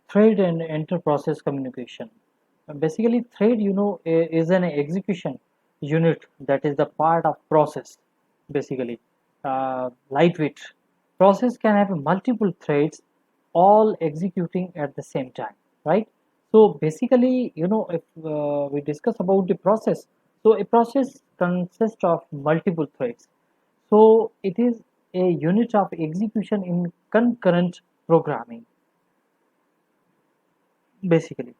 Thread and inter-process communication. Basically, thread, is an execution unit that is the part of process. Basically, lightweight process can have multiple threads all executing at the same time, right? So basically, if we discuss about the process, so a process consists of multiple threads. So it is a unit of execution in concurrent programming, basically.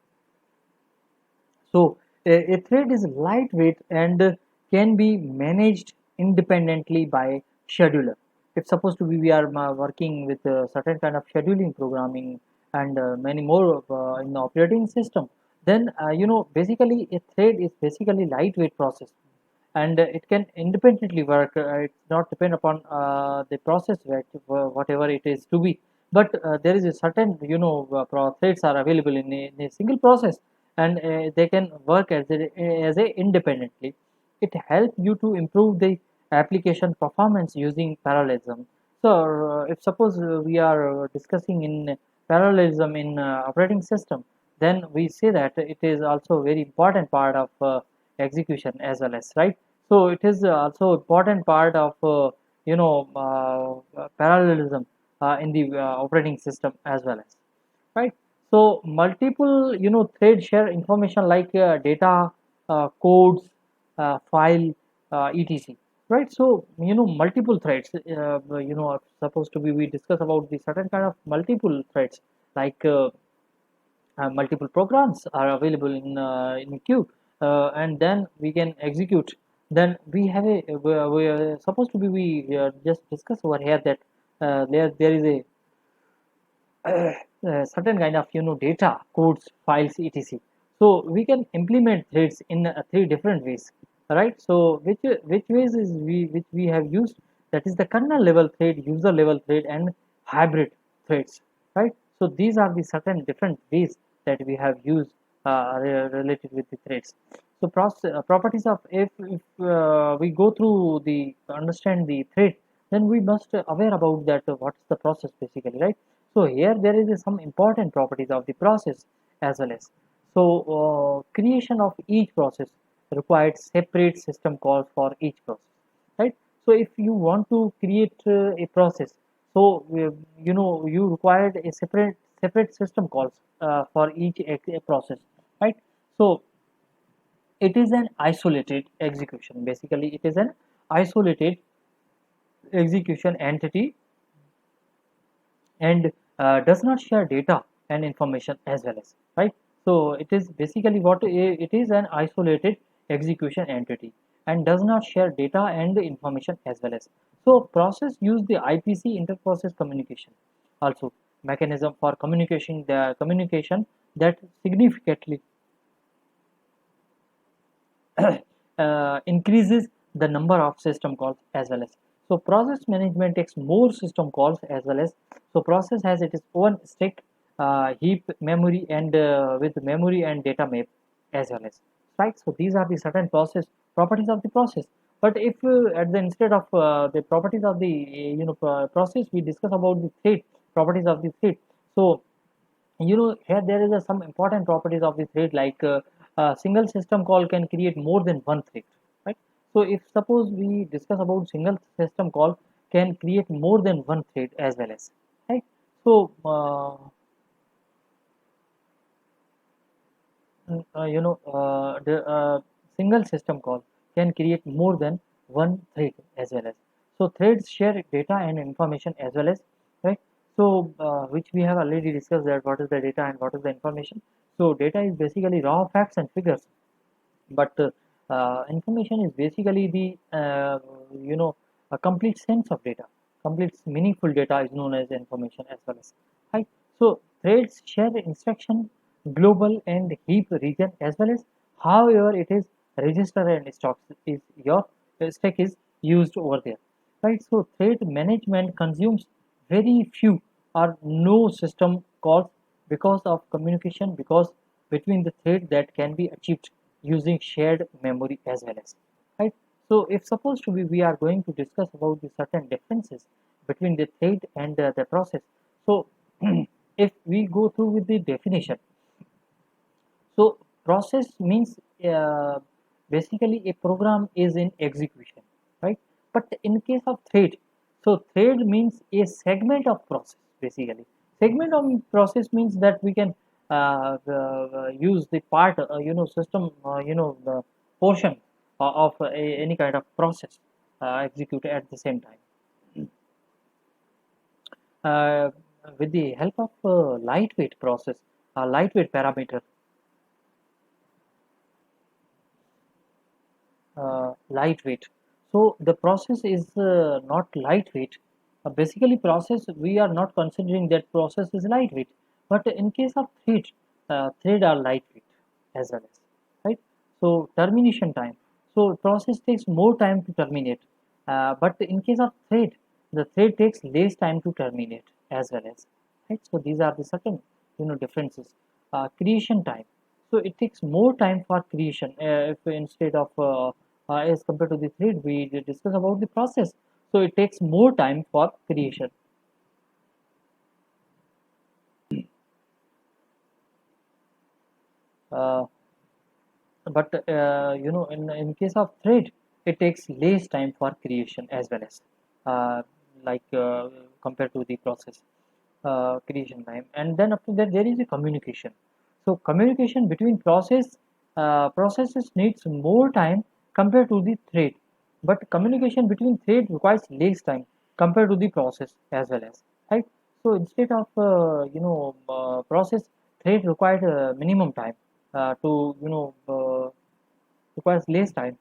So a thread is lightweight and can be managed independently by scheduler. If supposed to be we are working with a certain kind of scheduling programming and many more in the operating system, then basically a thread is basically lightweight process, and it can independently work. It's not depend upon the process that whatever it is to be, but there is a certain threads are available in a single process, and they can work as a independently. It helps you to improve the application performance using parallelism. So if suppose we are discussing in parallelism in operating system, then we say that it is also a very important part of execution as well as, right? So it is also important part of parallelism in the operating system as well as, right? So multiple threads share information like data, codes, file, etc, right? So multiple threads, supposed to be we discuss about the certain kind of multiple threads, like multiple programs are available in queue, and then we can execute. Then we have we are supposed to be we just discuss over here that there is a certain kind of data, codes, files, etc. So we can implement threads in three different ways, right? So which ways is we have used, that is the kernel level thread, user level thread, and hybrid threads, right? So these are the certain different ways that we have used related with the threads. So properties of, if we go through the understand the thread, then we must aware about that what is the process basically, right? So here there is some important properties of the process as well as. So creation of each process required separate system calls for each process, right? So if you want to create a process, so you required a separate system calls for each process, right? So it is an isolated execution. Basically, it is an isolated execution entity, and does not share data and information as well as, right? So it is basically it is an isolated execution entity and does not share data and information as well as. So process use the IPC, interprocess communication, also mechanism for communication that significantly increases the number of system calls as well as. So process management takes more system calls as well as. So process has its own stack, heap memory, and with memory and data map as well as, right? So these are the certain process properties of the process. But if at the instead of the properties of the process, we discuss about the thread, properties of the thread. So here there is some important properties of the thread, like single system call can create more than one thread, right? So if suppose we discuss about single system call can create more than one thread as well as, right? So the single system call can create more than one thread as well as. So threads share data and information as well as, right? So which we have already discussed, that what is the data and what is the information. So data is basically raw facts and figures, but information is basically the a complete sense of data. Complete meaningful data is known as information as well as, right? So threads share instruction, global and heap region as well as. However, it is register and stock is your stack is used over there, right? So thread management consumes very few or no system calls because of communication, because between the thread that can be achieved using shared memory as well as, right? So if supposed to be we are going to discuss about the certain differences between the thread and the process. So if we go through with the definition, so process means basically a program is in execution, right? But in case of thread, so thread means a segment of process. Basically, segment of process means that we can use the part, system, the portion of any kind of process execute at the same time uh, with the help of lightweight process, lightweight parameter, lightweight. So the process is not lightweight. Basically, process we are not considering that process is lightweight, but in case of thread are lightweight as well as, right. So termination time. So process takes more time to terminate, but in case of thread, the thread takes less time to terminate as well as, right. So these are the certain differences. Creation time. So it takes more time for creation if instead of as compared to the thread we discuss about the process, so it takes more time for creation. uh, but in case of thread it takes less time for creation as well as, uh, like compared to the process creation time. And then after that there is a communication. So communication between processes needs more time compared to the thread, but communication between thread requires less time compared to the process as well as, right. So instead of process, thread required minimum time to requires less time,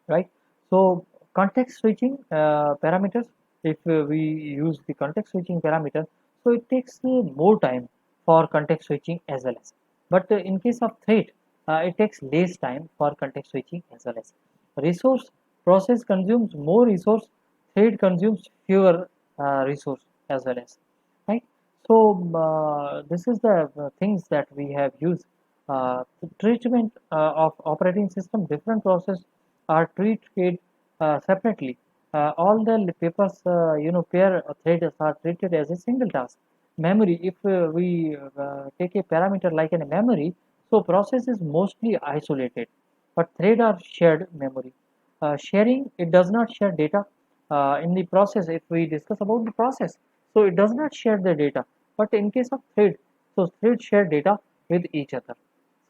right. So context switching parameters, if we use the context switching parameter, so it takes more time for context switching as well as, but in case of thread it takes less time for context switching as well as. Resource, process consumes more resource, thread consumes fewer resource as well as, right. So this is the things that we have used. The treatment of operating system, different process are treated separately. All the papers, pair threads are treated as a single task. Memory, if we take a parameter like a memory, so process is mostly isolated, but thread are shared memory. Sharing, it does not share data. In the process, if we discuss about the process, so it does not share the data. But in case of thread, so thread share data with each other.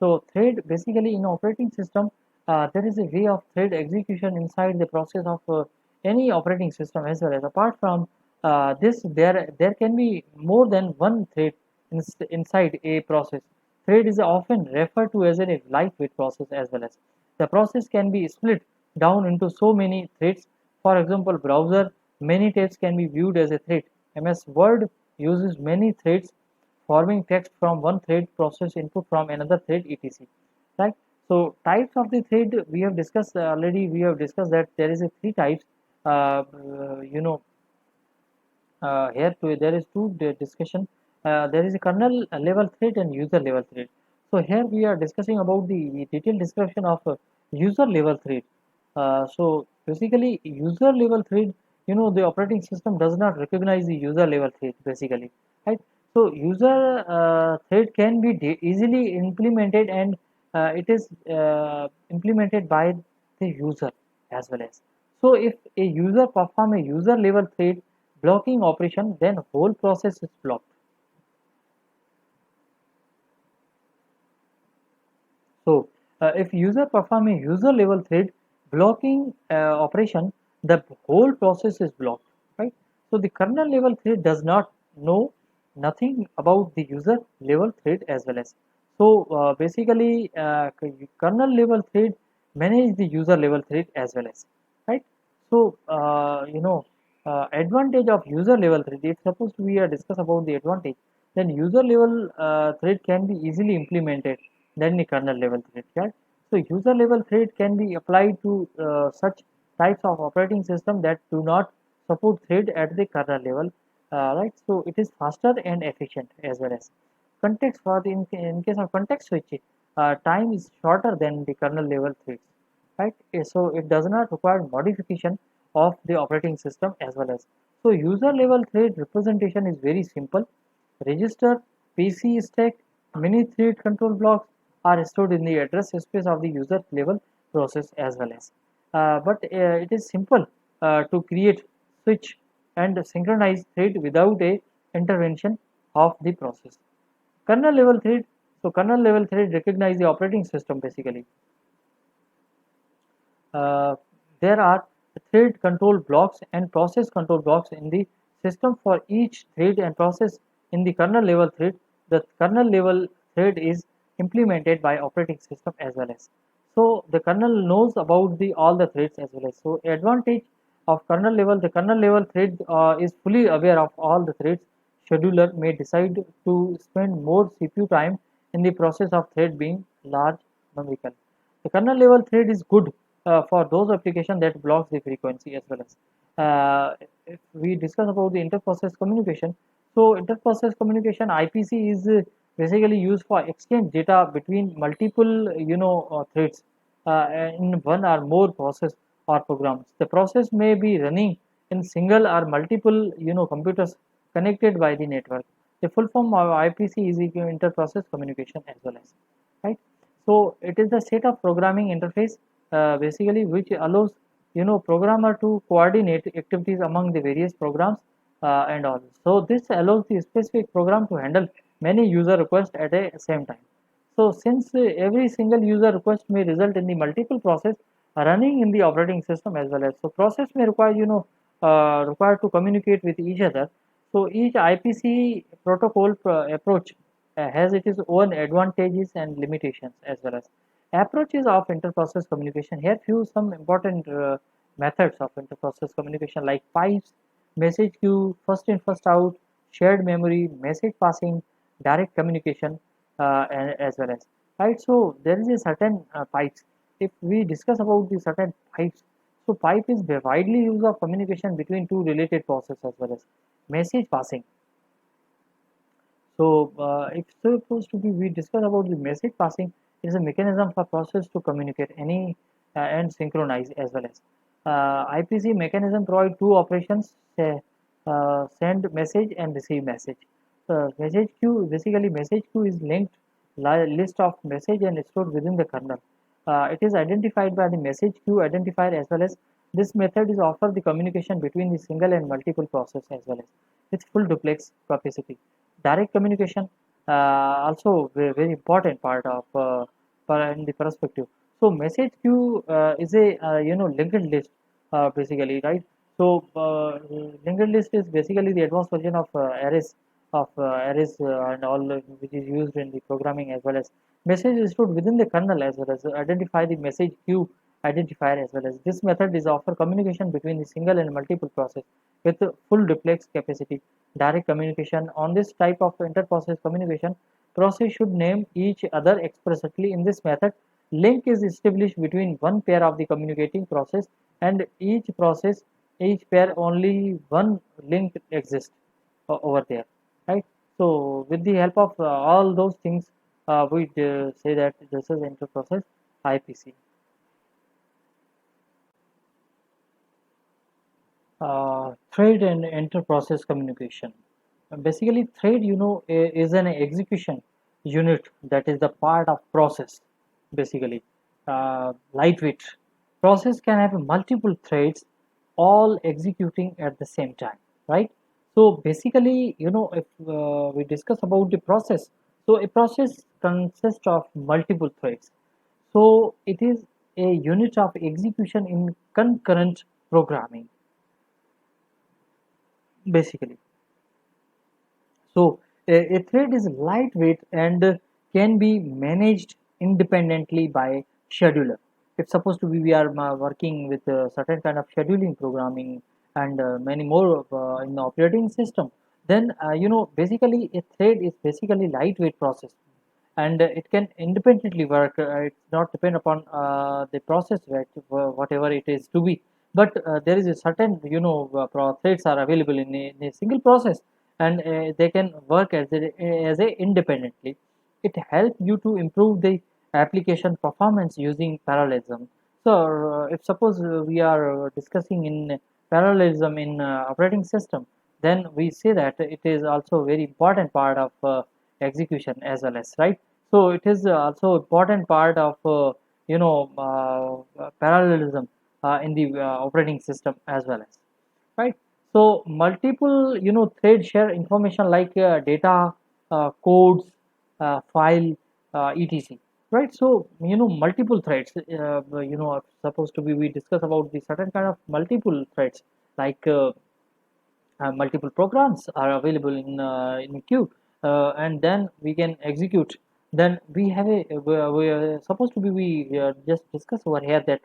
So thread basically in operating system, there is a way of thread execution inside the process of any operating system as well as. Apart from this, there can be more than one thread inside a process. Thread is often referred to as a lightweight process as well as. The process can be split down into so many threads. For example, browser, many tabs can be viewed as a thread. MS Word uses many threads, forming text from one thread, process input from another thread, etc. Right. So types of the thread we have discussed already. We have discussed that there is a three types. Uh, uh, you know Here there is two discussion. There is a kernel level thread and user level thread. So here we are discussing about the detailed description of user level thread. So basically user level thread, the operating system does not recognize the user level thread basically, right. So user thread can be easily implemented, and it is implemented by the user as well as. So if a user perform a user level thread blocking operation, then whole process is blocked. So if user perform a user level thread blocking operation, the whole process is blocked, right. So the kernel level thread does not know nothing about the user level thread as well as. So basically kernel level thread manage the user level thread as well as, right. So advantage of user level thread, if suppose we are discuss about the advantage, then user level thread can be easily implemented than the kernel level thread, right. So user level thread can be applied to such types of operating system that do not support thread at the kernel level, right. So it is faster and efficient as well as. Context, for the in case of context switching, time is shorter than the kernel level threads, right. So it does not require modification of the operating system as well as. So user level thread representation is very simple. Register, PC stack, many thread control blocks are stored in the address space of the user level process as well as. But it is simple to create, switch, and synchronize thread without a intervention of the process. Kernel level thread. So kernel level thread recognize the operating system basically. uh, there are thread control blocks and process control blocks in the system for each thread and process. In the kernel level thread, the kernel level thread is implemented by operating system as well as. So the kernel knows about the all the threads as well as. So advantage of kernel level, the kernel level thread is fully aware of all the threads. Scheduler may decide to spend more CPU time in the process of thread being large numerical. The kernel level thread is good for those applications that blocks the frequency as well as. If we discuss about the interprocess communication, so interprocess communication IPC is basically used for exchange data between multiple threads in one or more process or programs. The process may be running in single or multiple computers connected by the network. The full form of IPC is equal to interprocess communication as well as, right? So it is the set of programming interface basically which allows programmer to coordinate activities among the various programs and all. So this allows the specific program to handle many user requests at a same time. So since every single user request may result in the multiple process running in the operating system as well as, so process may require require to communicate with each other. So each IPC protocol approach has its own advantages and limitations as well as. Approaches of interprocess communication. Here few some important methods of interprocess communication like pipes, message queue, first in first out, shared memory, message passing, direct communication, and as well as, right. So there is a certain pipes. If we discuss about the certain pipes, so pipe is the widely used of communication between two related processes as well as message passing. So if supposed to be we discuss about the message passing, it is a mechanism for process to communicate any and synchronize as well as. IPC mechanism provide two operations: send message and receive message. Message queue, basically message queue is linked list of message and stored within the kernel. It is identified by the message queue identifier as well as. This method is offer the communication between the single and multiple process as well as with full duplex capacity. Direct communication also very important part of in the perspective. So message queue is a linked list basically, right. So linked list is basically the advanced version of arrays and all which is used in the programming as well as. Message is stored within the kernel as well as identify the message queue identifier as well as. This method is offer communication between the single and multiple process with full duplex capacity. Direct communication. On this type of inter-process communication, process should name each other explicitly. In this method, link is established between one pair of the communicating process and each process, each pair only one link exists over there, right. So with the help of all those things, we say that this is inter-process IPC. Thread and inter-process communication. Basically, thread, is an execution unit that is the part of process. Basically, lightweight process can have multiple threads, all executing at the same time, right? So basically, if we discuss about the process, so a process consists of multiple threads. So it is a unit of execution in concurrent programming, basically. So a thread is lightweight and can be managed independently by scheduler. If supposed to be we are working with a certain kind of scheduling programming and many more in the operating system, then basically a thread is basically lightweight process and it can independently work. It's not depend upon the process, right, whatever it is to be. But there is a certain threads are available in a single process, and they can work as a independently. It helps you to improve the application performance using parallelism. So if suppose we are discussing in parallelism in operating system, then we say that it is also a very important part of execution as well as, right? So it is also important part of parallelism in the operating system as well as, right? So multiple threads share information like data, codes, file, etc, right? So multiple threads, are supposed to be, we discuss about the certain kind of multiple threads, like multiple programs are available in queue, and then we can execute. Then we have we are supposed to be, we just discuss over here that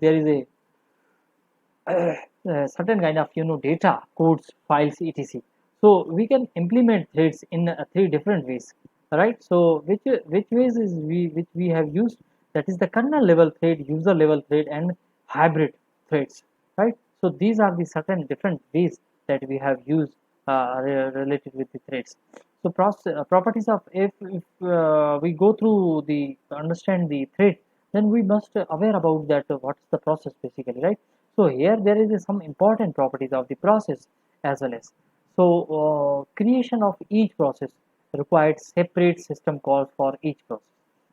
there is a certain kind of data, codes, files, etc. So we can implement threads in three different ways, right? So which ways is which we have used, that is the kernel level thread, user level thread, and hybrid threads, right? So these are the certain different ways that we have used related with the threads. So properties of, if we go through the understand the thread, then we must aware about that what is the process basically, right? So here there is some important properties of the process as well as. So creation of each process required separate system calls for each process,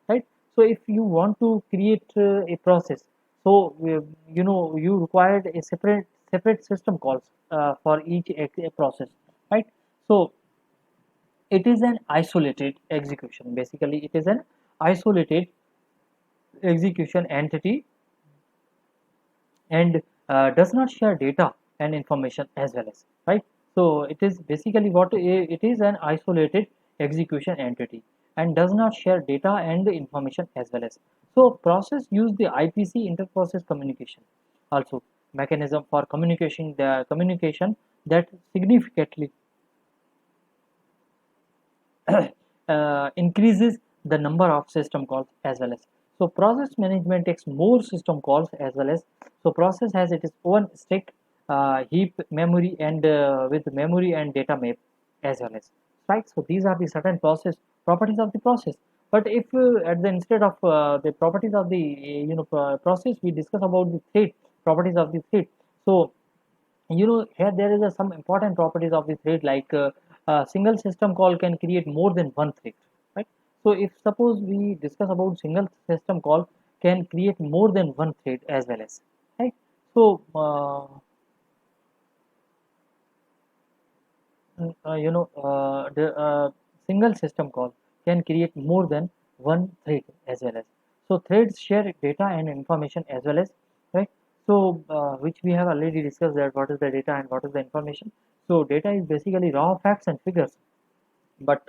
right? So if you want to create a process, so you required a separate system calls for each process, right? So it is an isolated execution. Basically, it is an isolated execution entity, and does not share data and information as well as, right? So it is basically what it is, an isolated execution entity, and does not share data and information as well as. So process use the IPC, interprocess communication, also mechanism for communication that significantly increases the number of system calls as well as. So process management takes more system calls as well as. So process has its own stack, heap memory, and with memory and data map as well as, right? So these are the certain process properties of the process. But if at the instead of the properties of the process, we discuss about the thread, properties of the thread. So here there is some important properties of the thread, like a single system call can create more than one thread, right? So if suppose we discuss about single system call can create more than one thread as well as, right? So the single system call can create more than one thread as well as. So threads share data and information as well as, right? So which we have already discussed, that what is the data and what is the information. So data is basically raw facts and figures, but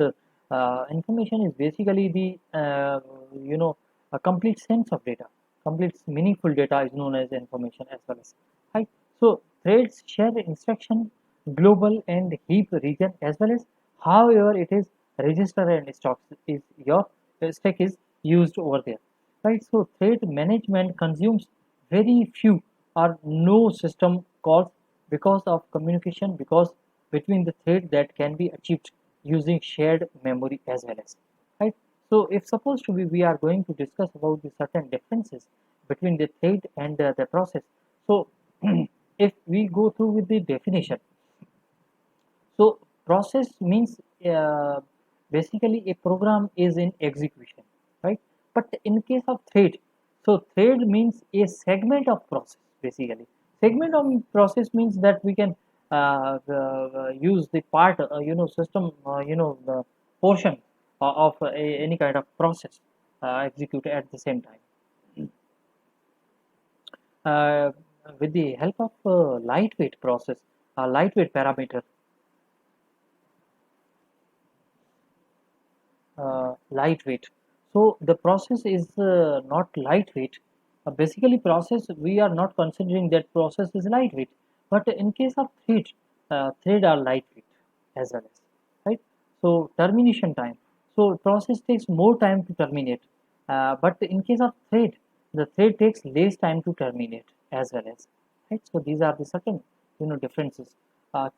information is basically the a complete sense of data, complete meaningful data is known as information as well as, right? So threads share instruction, global and heap region as well as, however it is register and stock is your stack is used over there, right? So thread management consumes very few or no system calls because of communication, because between the thread that can be achieved using shared memory as well as, right? So if supposed to be, we are going to discuss about the certain differences between the thread and the process. So if we go through with the definition, so process means basically a program is in execution, right? But in case of thread, so thread means a segment of process. Basically, segment of process means that we can use the part, system, the portion of any kind of process execute at the same time. Uh, with the help of lightweight process, lightweight parameter, lightweight. So the process is not lightweight. Basically, process, we are not considering that process is lightweight. But in case of thread are lightweight as well as, right? So termination time. So process takes more time to terminate. But in case of thread, the thread takes less time to terminate as well as, right? So these are the certain differences.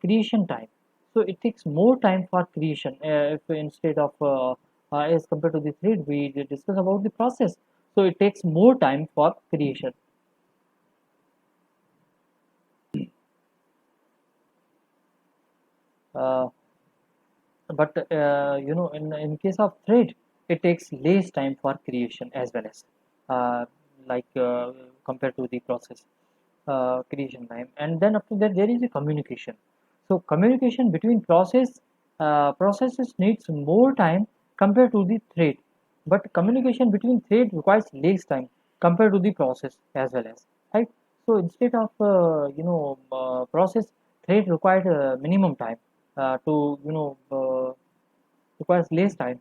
Creation time. So it takes more time for creation. If instead of as compared to the thread, we discuss about the process. So it takes more time for creation. uh, but in case of thread, it takes less time for creation as well as uh, like compared to the process creation time. And then after that there is a communication. So communication between processes needs more time compared to the thread, but communication between thread requires less time compared to the process as well as, right? So instead of process, thread required minimum time to requires less time,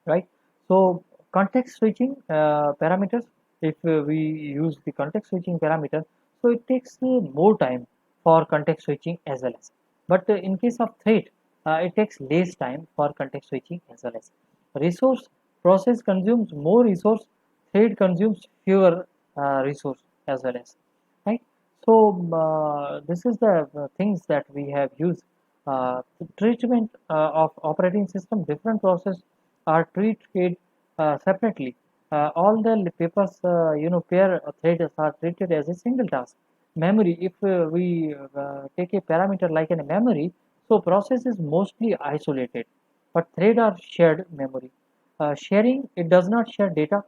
right? So context switching parameters, if we use the context switching parameter, so it takes more time for context switching as well as. But in case of thread, it takes less time for context switching as well as. Resource, process consumes more resource, thread consumes fewer resource as well as, right? So this is the things that we have used. Treatment of operating system, different process are treated separately. All the papers, pair threads are treated as a single task. Memory, if we take a parameter like a memory, so process is mostly isolated, but thread are shared memory. Sharing, it does not share data.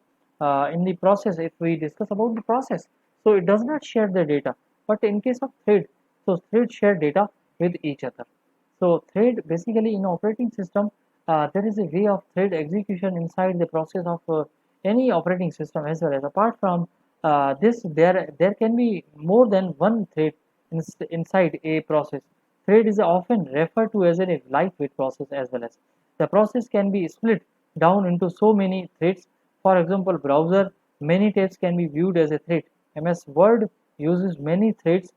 In the process, if we discuss about the process, so it does not share the data. But in case of thread, so thread share data with each other. So thread basically in operating system, there is a way of thread execution inside the process of any operating system as well as. Apart from this, there can be more than one thread inside a process. Thread is often referred to as a lightweight process as well as. The process can be split down into so many threads. For example, browser, many tabs can be viewed as a thread. MS Word uses many threads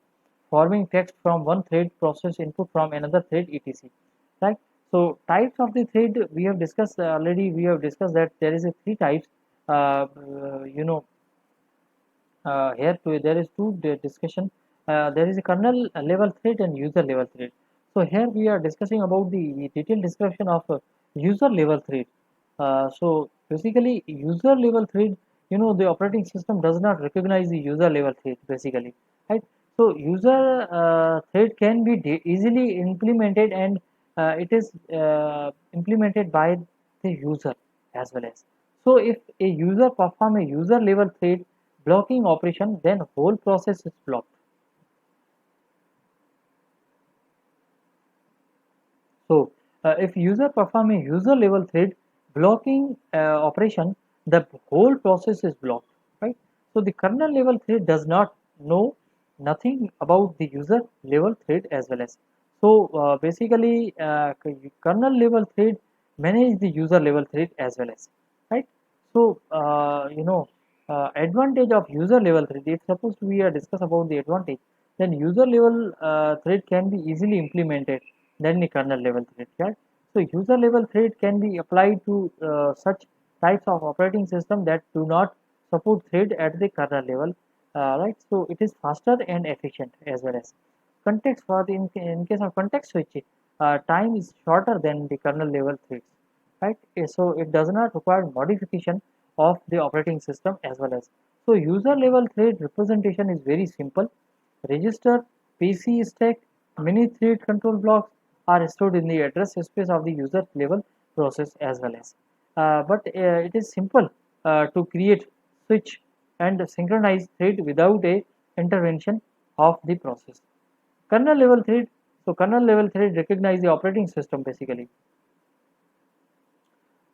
forming text from one thread, process input from another thread, etc. Right? So types of the thread we have discussed already. We have discussed that there is a three types. Uh, uh, you know, here there is two discussion. There is a kernel level thread and user level thread. So here we are discussing about the detailed description of user level thread. So basically user level thread, the operating system does not recognize the user level thread basically, right? So user thread can be easily implemented, and it is implemented by the user as well as. So if a user perform a user level thread blocking operation, then whole process is blocked. So if user perform a user level thread blocking operation, the whole process is blocked, right? So the kernel level thread does not know nothing about the user level thread as well as. So basically, kernel level thread manage the user level thread as well as, right? So advantage of user level thread. If suppose we are discuss about the advantage, then user level thread can be easily implemented than the kernel level thread, right? So user level thread can be applied to such types of operating system that do not support thread at the kernel level, right? So it is faster and efficient as well as. Context for the in case of context switching, time is shorter than the kernel level threads, right? So it does not require modification of the operating system as well as. So user level thread representation is very simple. Register, PC stack, many thread control blocks are stored in the address space of the user level process as well as. But it is simple to create, switch, and synchronize thread without a intervention of the process. Kernel level thread. So kernel level thread recognize the operating system basically.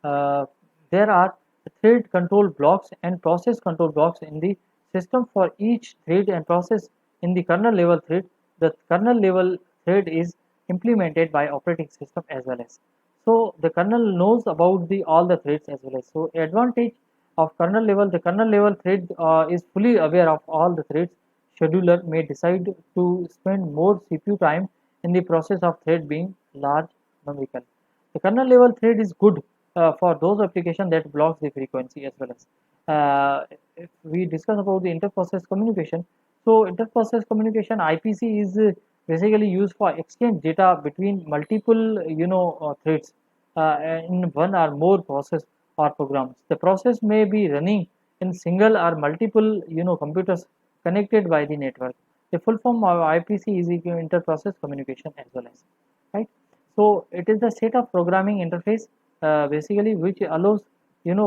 uh, there are thread control blocks and process control blocks in the system for each thread and process. In the kernel level thread, the kernel level thread is implemented by operating system as well as. So the kernel knows about the all the threads as well as. So advantage of kernel level, the kernel level thread is fully aware of all the threads. Scheduler may decide to spend more CPU time in the process of thread being large numerical. The kernel level thread is good for those applications that blocks the frequency as well as. If we discuss about the interprocess communication, so interprocess communication IPC is basically used for exchange data between multiple threads in one or more process or programs. The process may be running in single or multiple computers connected by the network. The full form of IPC is equal to inter-process communication as well as, right? So it is the state of programming interface, basically, which allows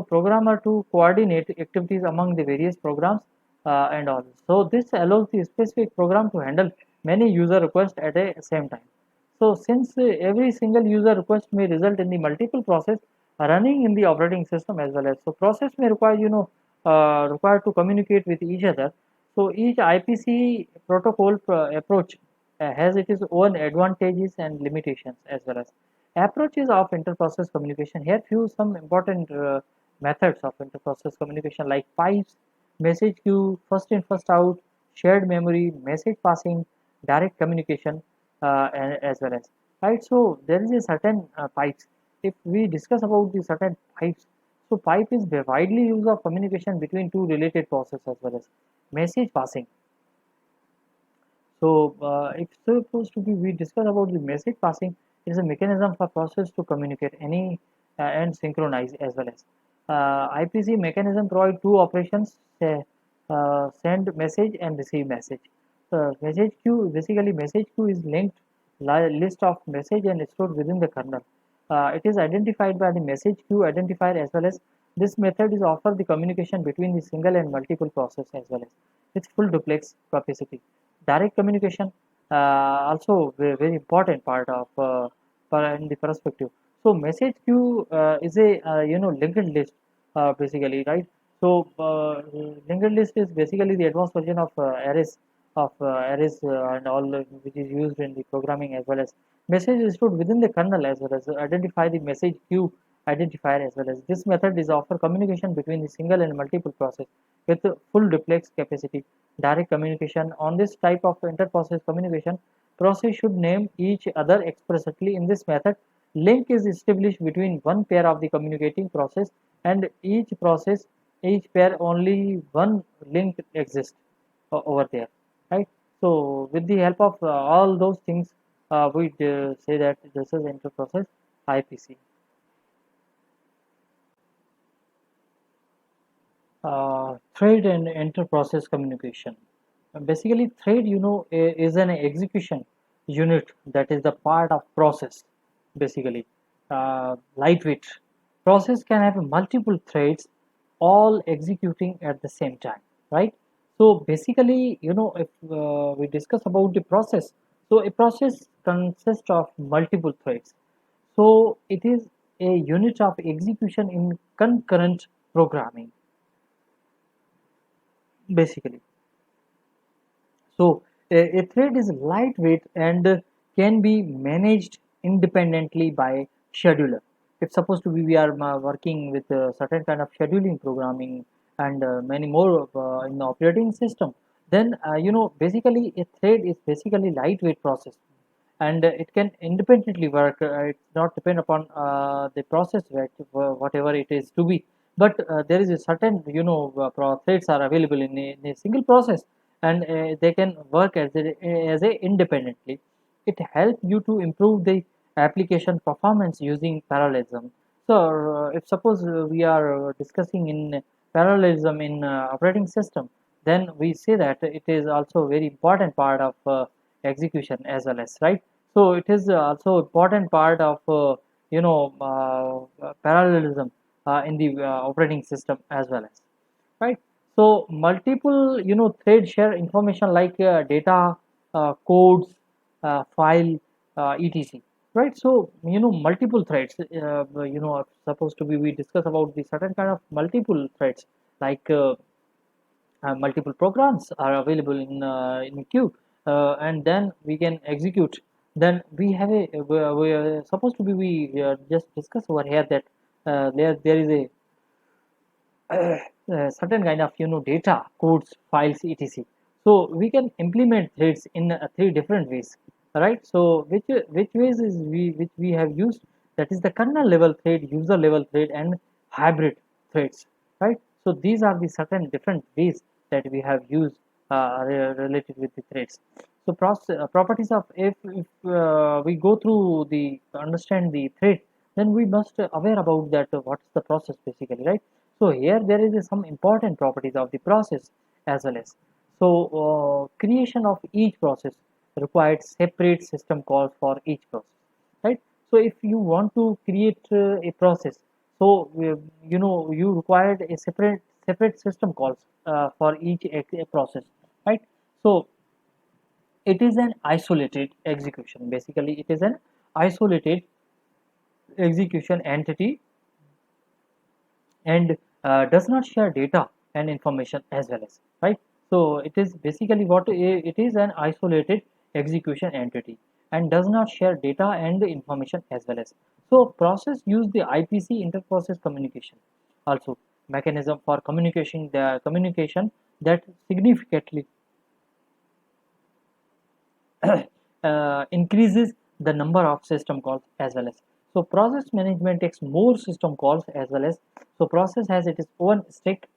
programmer to coordinate activities among the various programs and all. So this allows the specific program to handle many user requests at a same time. So since every single user request may result in the multiple process running in the operating system as well as, so process may require required to communicate with each other. So each IPC protocol approach has its own advantages and limitations as well as approaches of inter-process communication. Here few some important methods of inter-process communication like pipes, message queue, first in first out, shared memory, message passing, direct communication, and as well as, right. So there is a certain pipes. If we discuss about the certain pipes, so pipe is the widely used of communication between two related processes as well as message passing. So if supposed to be we discuss about the message passing, it is a mechanism for process to communicate any and synchronize as well as IPC mechanism provide two operations, send message and receive message. Message queue, basically message queue is linked list of message and stored within the kernel. It is identified by the message queue identifier as well as this method is offer the communication between the single and multiple process as well as with full duplex capacity. Direct communication also very important part of in the perspective. So message queue is a linked list basically, right? So linked list is basically the advanced version of arrays and all which is used in the programming as well as message is stored within the kernel as well as identify the message queue identifier as well as this method is offer communication between the single and multiple process with full duplex capacity. Direct communication on this type of inter-process communication, process should name each other explicitly. In this method, link is established between one pair of the communicating process and each pair only one link exists over there, right? So with the help of all those things, we say that this is inter-process IPC. Thread and inter-process communication. Basically, thread, is an execution unit that is the part of process. Basically, lightweight process can have multiple threads, all executing at the same time, right? So basically, if we discuss about the process, so a process consists of multiple threads. So it is a unit of execution in concurrent programming, basically. So a thread is lightweight and can be managed independently by scheduler. If supposed to be we are working with a certain kind of scheduling programming and many more in the operating system, then basically a thread is basically lightweight process and it can independently work. It's not depend upon the process that whatever it is to be, but there is a certain threads are available in a single process and they can work as a independently. It helps you to improve the application performance using parallelism. So if suppose we are discussing in parallelism in operating system, then we say that it is also a very important part of execution as well as, right. So it is also important part of parallelism in the operating system as well as, right. So multiple threads share information like data, codes, file, etc, right. So multiple threads, supposed to be we discuss about the certain kind of multiple threads like multiple programs are available in queue, and then we can execute. Then we have we are supposed to be we just discuss over here that there is a certain kind of data, codes, files, etc. So we can implement threads in three different ways, right. So which ways is which we have used, that is the kernel level thread, user level thread, and hybrid threads, right. So these are the certain different ways that we have used related with the threads. So properties of, if we go through the understand the thread, then we must aware about that what's the process basically, right. So here there is some important properties of the process as well as. So creation of each process required separate system calls for each process, right? So if you want to create a process, so you required a separate system calls for each process, right? So it is an isolated execution. Basically, it is an isolated execution entity and does not share data and information as well as, right? So it is basically it is an isolated execution entity and does not share data and information as well as. So process use the IPC interprocess communication also mechanism for communication that significantly increases the number of system calls as well as. So process management takes more system calls as well as. So process has its own stack,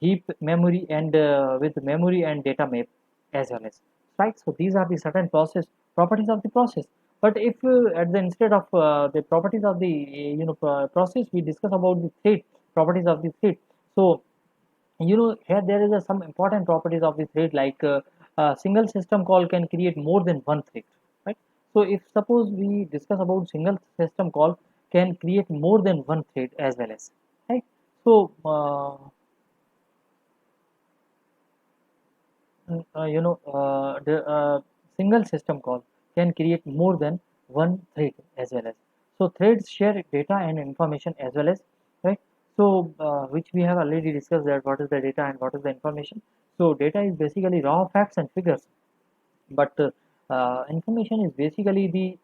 heap memory and with memory and data map as well as, right? So these are the certain process properties of the process. But if at the instead of the properties of the process, we discuss about the thread properties of the thread. So here there is some important properties of the thread, like a single system call can create more than one thread, right? So if suppose we discuss about single system call can create more than one thread as well as, right? So the single system call can create more than one thread as well as. So threads share data and information as well as, right? So which we have already discussed, that what is the data and what is the information. So data is basically raw facts and figures, but information is basically the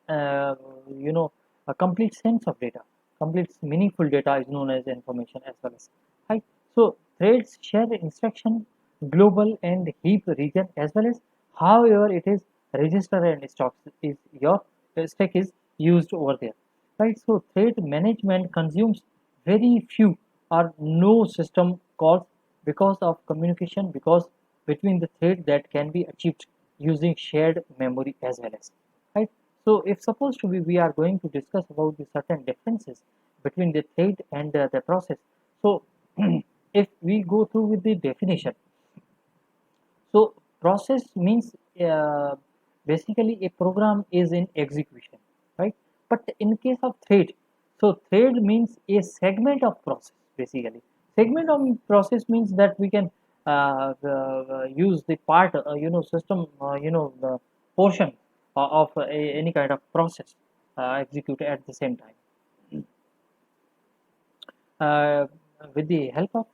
a complete sense of data. Complete meaningful data is known as information as well as, right? So threads share instruction global and heap region as well as, however it is register and stock is your stack is used over there, right? So thread management consumes very few or no system calls because of communication, because between the thread that can be achieved using shared memory as well as, right? So if supposed to be we are going to discuss about the certain differences between the thread and the process. So if we go through with the definition, so process means basically a program is in execution, right? But in case of thread, so thread means a segment of process. Basically, segment of process means that we can use the part, system, the portion of any kind of process execute at the same time uh, with the help of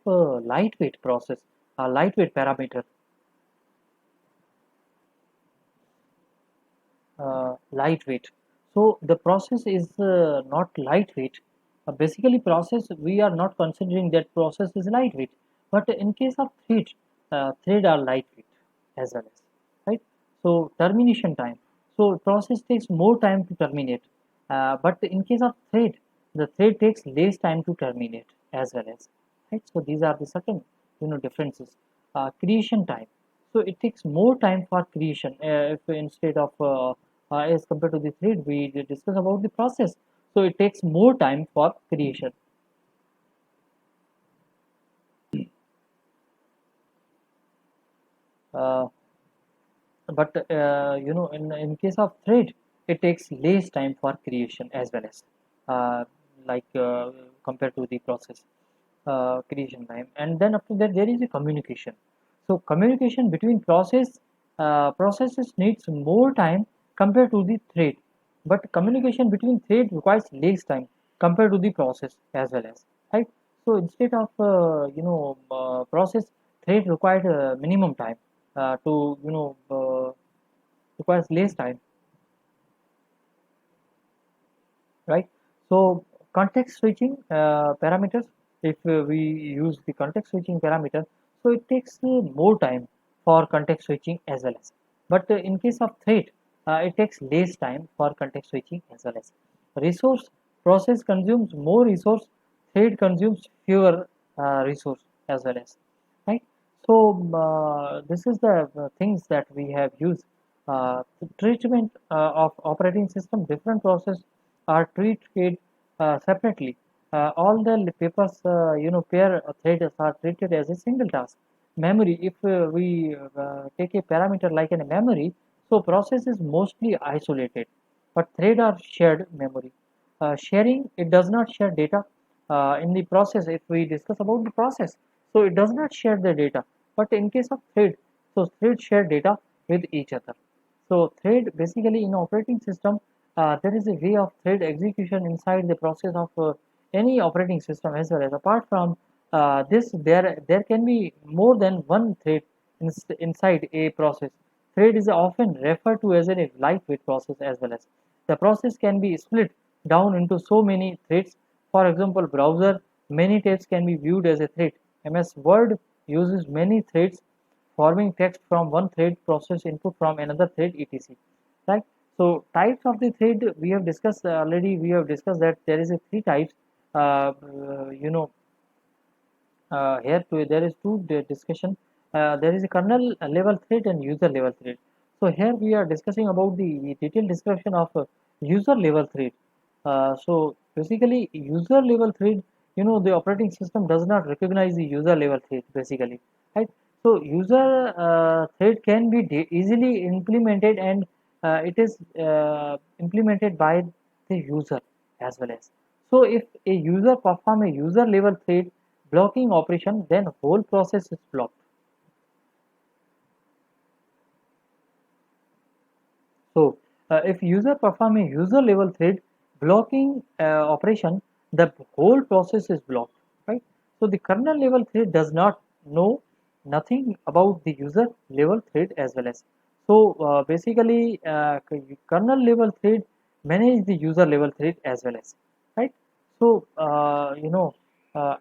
lightweight process, lightweight parameter, lightweight. So the process is not lightweight. Basically, process we are not considering that process is lightweight, but in case of thread are lightweight as well as, right. So termination time. So process takes more time to terminate, but in case of thread, the thread takes less time to terminate as well as, right. So these are the certain differences. Creation time. So it takes more time for creation. If instead of as compared to the thread, we discuss about the process. So it takes more time for creation. Uh, but in case of thread, it takes less time for creation as well as, uh, like compared to the process creation time. And then after that, there is a communication. So communication between processes needs more time compared to the thread, but communication between thread requires less time compared to the process as well as, right. So instead of process, thread required minimum time to requires less time, right. So context switching parameters, if we use the context switching parameter, so it takes more time for context switching as well as, but in case of thread, it takes less time for context switching as well as. Resource, process consumes more resource, thread consumes fewer resource as well as, right. So this is the things that we have used. Treatment of operating system, different process are treated separately. All the papers, pair threads are treated as a single task. memory, if we take a parameter like a memory, so process is mostly isolated, but thread are shared memory. Sharing, it does not share data in the process. If we discuss about the process, so it does not share the data, but in case of thread, so thread share data with each other. So thread basically in operating system, there is a way of thread execution inside the process of any operating system as well as apart from this, there can be more than one thread inside a process. Thread is often referred to as a lightweight process as well as the process can be split down into so many threads. For example, browser many tabs can be viewed as a thread. MS Word uses many threads forming text from one thread, process input from another thread, etc. Right? So types of the thread we have discussed already. We have discussed that there is a three types. You know, here there is two discussion. There is a kernel level thread and user level thread. So here we are discussing about the detailed description of user level thread. So basically user level thread, the operating system does not recognize the user level thread basically, right? So user thread can be easily implemented, and it is implemented by the user as well as. So if a user perform a user level thread blocking operation, then whole process is blocked. So if user perform a user level thread blocking operation, the whole process is blocked, right? So the kernel level thread does not know nothing about the user level thread as well as. So basically, kernel level thread manage the user level thread as well as, right? So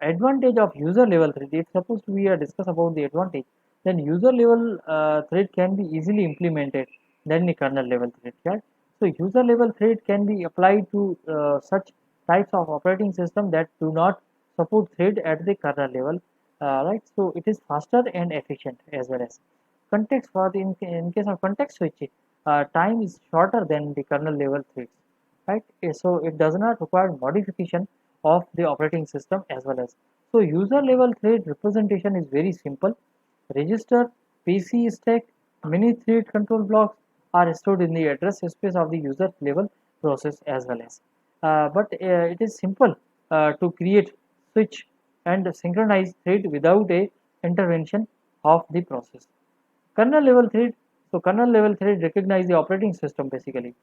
advantage of user level thread. If suppose we are discuss about the advantage, then user level thread can be easily implemented than the kernel level thread, right? So user level thread can be applied to such types of operating system that do not support thread at the kernel level, right? So it is faster and efficient as well as. Context for the in case of context switching, time is shorter than the kernel level threads, right? So it does not require modification of the operating system as well as. So user level thread representation is very simple. Register, PC stack, many thread control blocks are stored in the address space of the user level process as well as. But it is simple to create, switch, and synchronize thread without a intervention of the process. Kernel level thread. So kernel level thread recognize the operating system basically.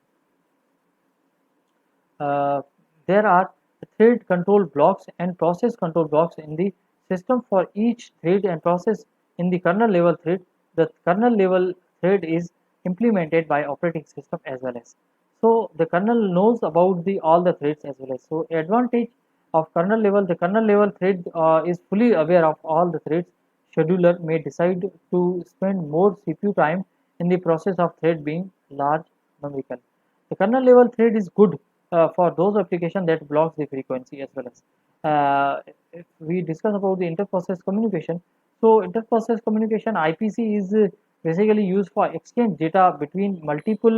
uh, there are thread control blocks and process control blocks in the system for each thread and process. In the kernel level thread, the kernel level thread is implemented by operating system as well as. So the kernel knows about the all the threads as well as. So advantage of kernel level, the kernel level thread is fully aware of all the threads. Scheduler may decide to spend more CPU time in the process of thread being large numerical. The kernel level thread is good for those applications that blocks the frequency as well as. If we discuss about the interprocess communication, so interprocess communication IPC is basically used for exchange data between multiple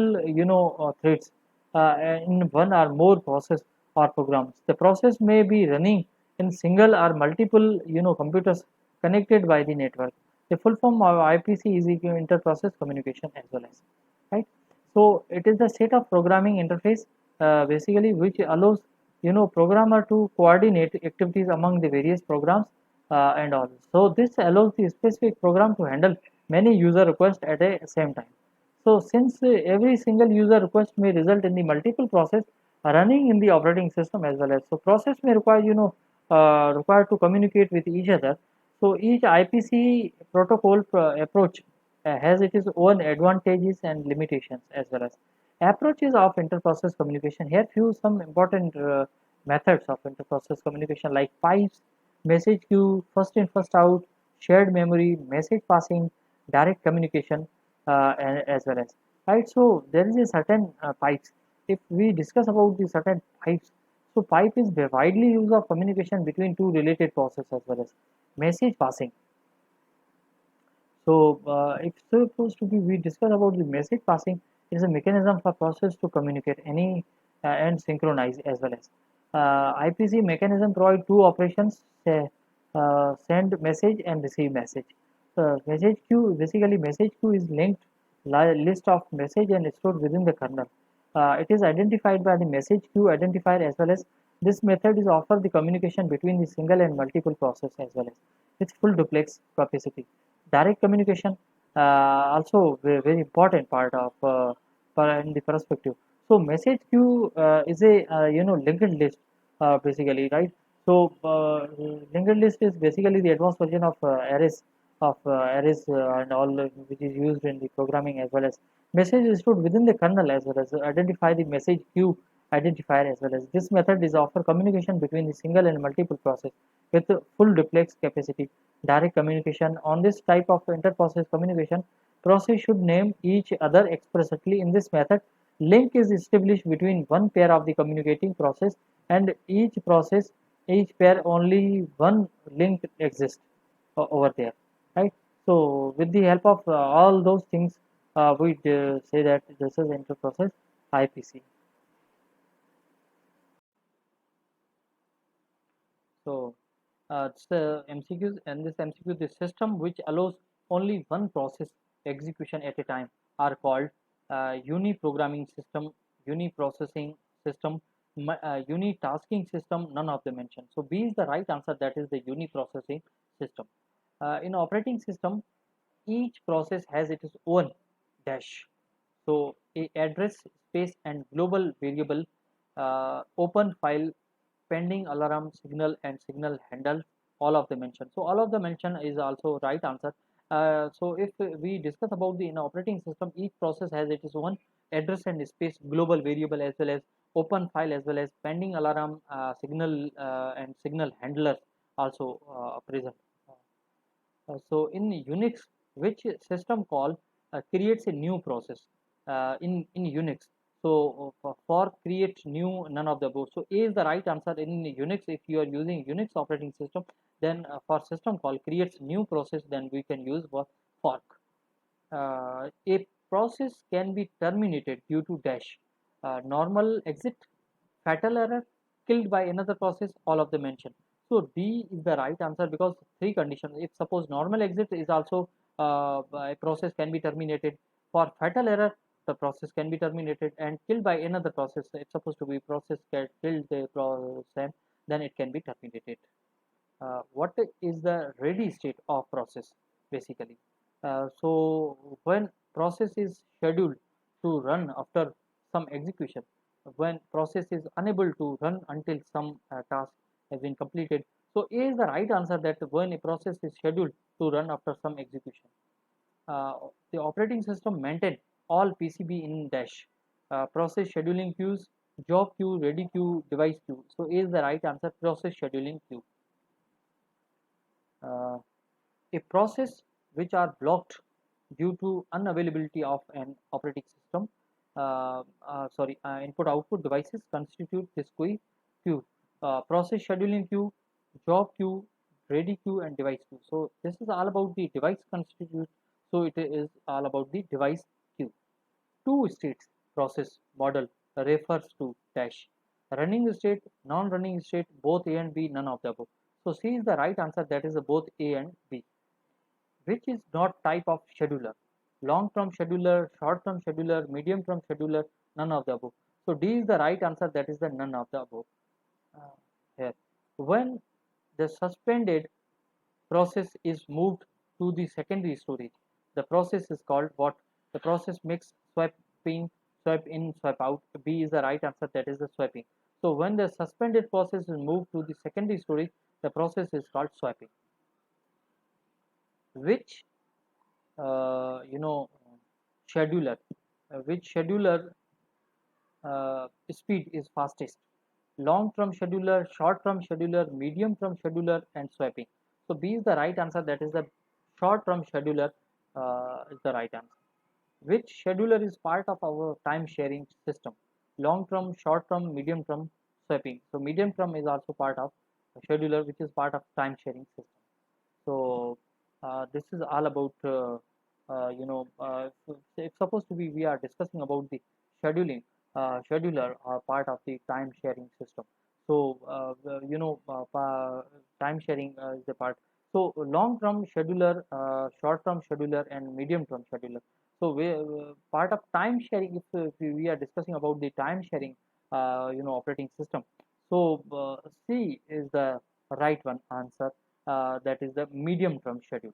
threads in one or more process or programs. The process may be running in single or multiple computers connected by the network. The full form of IPC is equal to interprocess communication as well as, right? So it is the set of programming interface basically which allows programmer to coordinate activities among the various programs and all. So this allows the specific program to handle many user requests at a same time. So since every single user request may result in the multiple process running in the operating system as well as. So process may require require to communicate with each other. So each IPC protocol approach has its own advantages and limitations as well as. Approaches of interprocess communication. Here few some important methods of interprocess communication like pipes, message queue, first in first out, shared memory, message passing, direct communication, and as well as, right. So there is a certain pipes. If we discuss about the certain pipes, so pipe is the widely used of communication between two related processes as well as message passing. So if supposed to be we discuss about the message passing, is a mechanism for process to communicate any and synchronize as well as. IPC mechanism provide two operations, send message and receive message. Message queue, basically message queue is linked list of message and stored within the kernel. It is identified by the message queue identifier as well as this method is offer the communication between the single and multiple process as well as with full duplex capacity. Direct communication also very important part of in the perspective. So message queue is a linked list basically, right? So linked list is basically the advanced version of arrays and all which is used in the programming as well as message is stored within the kernel as well as identify the message queue identifier as well as this method is offer communication between the single and multiple process with full duplex capacity. Direct communication on this type of inter-process communication process should name each other explicitly. In this method link is established between one pair of the communicating process and each pair only one link exists over there, right? So with the help of all those things we say that this is inter-process IPC. So it's the MCQs, and this MCQ, the system which allows only one process execution at a time are called uni-programming system, uni-processing system, uni-tasking system, none of them mentioned. So B is the right answer, that is the uni-processing system. In operating system, each process has its own dash. So a address space and global variable, open file, pending alarm, signal and signal handle, all of the mention. So all of the mention is also right answer. So if we discuss about the in operating system, each process has its own address and space, global variable as well as open file as well as pending alarm, signal and signal handler also present. So in Unix, which system call creates a new process in Unix? So for create new, none of the above. So A is the right answer in Unix. If you are using Unix operating system, then for system call creates new process, then we can use what fork. A process can be terminated due to dash, normal exit, fatal error, killed by another process, all of them mentioned. So D is the right answer because three conditions. If suppose normal exit is also a process can be terminated. For fatal error, the process can be terminated and killed by another process. It's supposed to be process get killed the process, then it can be terminated. What is the ready state of process basically? So when process is scheduled to run after some execution, when process is unable to run until some task has been completed. So A is the right answer, that when a process is scheduled to run after some execution. uh, the operating system maintain all PCB in dash, process scheduling queues, job queue, ready queue, device queue. So A is the right answer, process scheduling queue. uh, a process which are blocked due to unavailability of an operating system, input output devices constitute this queue. Process scheduling queue, job queue, ready queue and device queue. So this is all about the device constitute, so it is all about the device queue. Two states process model refers to dash, running state, non-running state, both A and B, none of the above. So C is the right answer, that is both A and B. Which is not type of scheduler? Long-term scheduler, short-term scheduler, medium-term scheduler, none of the above. So D is the right answer, that is the none of the above. Uh, Here, when the suspended process is moved to the secondary storage, the process is called what? The process makes swapping, swap in, swap out. B is the right answer, that is the swapping. So when the suspended process is moved to the secondary storage, the process is called swapping. Which you know scheduler, which scheduler speed is fastest? Long term scheduler, short term scheduler, medium term scheduler and swapping. So B is the right answer, that is the short term scheduler is the right answer. Which scheduler is part of our time sharing system? Long term, short term, medium term, swapping. So medium term is also part of a scheduler which is part of time sharing system. So this is all about it's supposed to be, we are discussing about the scheduling, scheduler part of the time sharing system. So time sharing is the part. So long term scheduler, short term scheduler, and medium term scheduler. So we, part of time sharing, if we are discussing about the time sharing, operating system. So C is the right one answer. That is the medium term schedule.